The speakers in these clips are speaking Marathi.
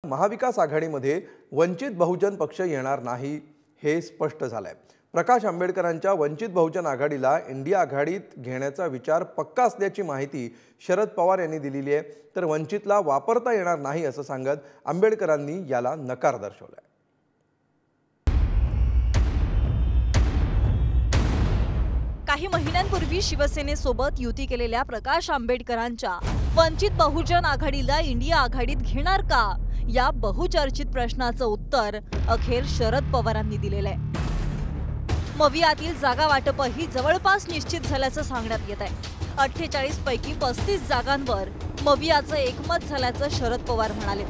महाविकास आघाडीमध्ये वंचित बहुजन पक्ष येणार नाही हे स्पष्ट झालंय। प्रकाश आंबेडकरांच्या वंचित बहुजन आघाडीला इंडिया आघाडीत घेण्याचा विचार पक्का असल्याची माहिती शरद पवार यांनी दिलेली आहे। तर वंचितला वापरता येणार नाही असं सांगत आंबेडकरांनी याला नकार दर्शवलाय। काही महिन्यांपूर्वी शिवसेनेसोबत युती केलेल्या प्रकाश आंबेडकरांच्या वंचित बहुजन आघाडीला इंडिया आघाडीत घेणार का या बहुचर्चित प्रश्नाचं उत्तर अखेर शरद पवारांनी दिलेलं आहे। मवियातील जागा वाटपही जवळपास निश्चित झाल्याचं सांगण्यात येत आहे। 48 पैकी 35 जागांवर मवियाचं एकमत झाल्याचं शरद पवार म्हणाले।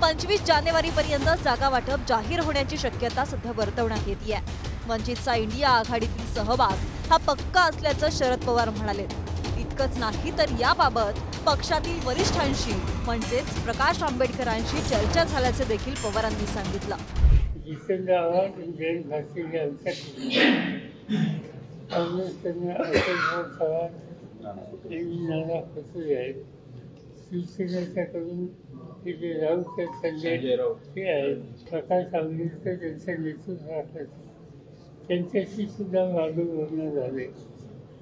25 जानेवारीपर्यंत जागा वाटप जाहीर होण्याची शक्यता सध्या वर्तवण्यात येते। वंचितचा इंडिया आघाडीतील सहभाग हा पक्का असल्याचं शरद पवार म्हणाले। इतकंच नाही तर याबाबत पक्षातील वरिष्ठांशी म्हणजेच प्रकाश आंबेडकरांशी चर्चा झाल्याचे देखील पवारांनी सांगितलं। प्रकाश आंबेडकर त्यांच्या नेतृत्वाखाली त्यांच्याशी सुद्धा वादविवाद झाले,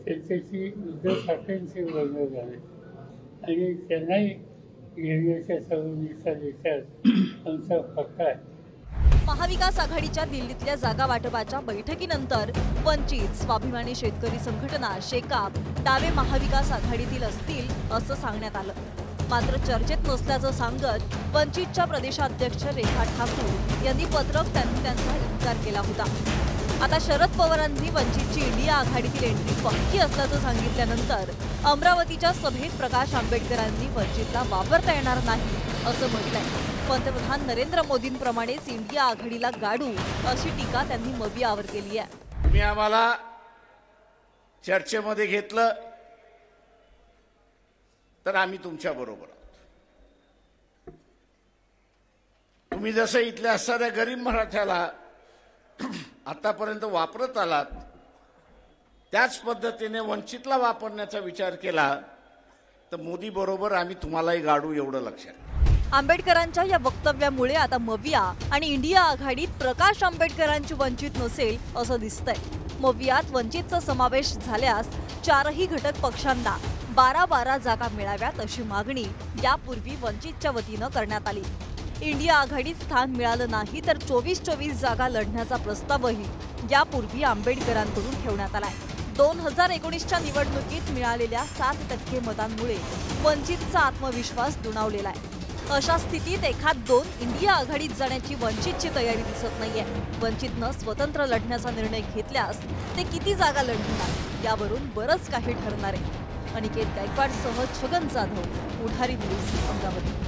त्यांच्याशी उद्धव ठाकरेंचे बोलणे झाले आणि त्यांनाही घेण्याच्या सवयीचा विचार आमचा पक्का आहे। महाविकास आघाडीच्या दिल्लीतल्या जागा वाटपाच्या बैठकीनंतर वंचित, स्वाभिमानी शेतकरी संघटना, शेकाप, डावे महाविकास आघाडीतील असतील असं सांगण्यात आलं। मात्र चर्चेत नसल्याचं सांगत वंचितच्या प्रदेशाध्यक्ष रेखा ठाकूर यांनी पत्रक त्यांनी त्यांचा इन्कार केला होता। आता शरद पवारांनी वंचितची इंडिया आघाडीतील एंट्री पक्की असल्याचं सांगितल्यानंतर अमरावतीच्या सभेत प्रकाश आंबेडकरांनी वंचितला वापरता येणार नाही असं म्हटलंय। पंतप्रधान नरेंद्र मोदींप्रमाणेच इंडिया आघाडीला गाडू अशी टीका त्यांनी मवियावर केली आहे। तुम्ही आम्हाला चर्चेमध्ये घेतलं तर आम्ही तुमच्या बरोबर आहोत। तुम्ही जसं इथल्या असणाऱ्या गरीब मराठ्याला आतापर्यंत वापरत आलात त्याच पद्धतीने वंचितला वापरण्याचा विचार केला तर मोदी बरोबर आम्ही तुम्हालाही गाडू, एवढं लक्षात। आंबेडकरांच्या या वक्तव्यामुळे आता मविया आणि इंडिया आघाडीत प्रकाश आंबेडकरांची वंचित नसेल असं दिसतंय। मवियात वंचितचा समावेश झाल्यास चारही घटक पक्षांना 12-12 जागा मिळाव्यात अशी मागणी यापूर्वी वंचितच्या वतीनं करण्यात आली। इंडिया आघाडीत स्थान मिळालं नाही तर 24-24 जागा लढण्याचा प्रस्तावही यापूर्वी आंबेडकरांकडून ठेवण्यात आलाय। 2019च्या निवडणुकीत मिळालेल्या 7% मतांमुळे वंचितचा आत्मविश्वास दुणावलेला आहे। अशा स्थितीत 1-2 इंडिया आघाडीत जाण्याची वंचितची तयारी दिसत नाहीये। वंचितनं स्वतंत्र लढण्याचा निर्णय घेतल्यास ते किती जागा लढणार यावरून बरंच काही ठरणार आहे। अनिकेत गायकवाडसह छगन जाधव, पुढारी न्यूज, अमरावती।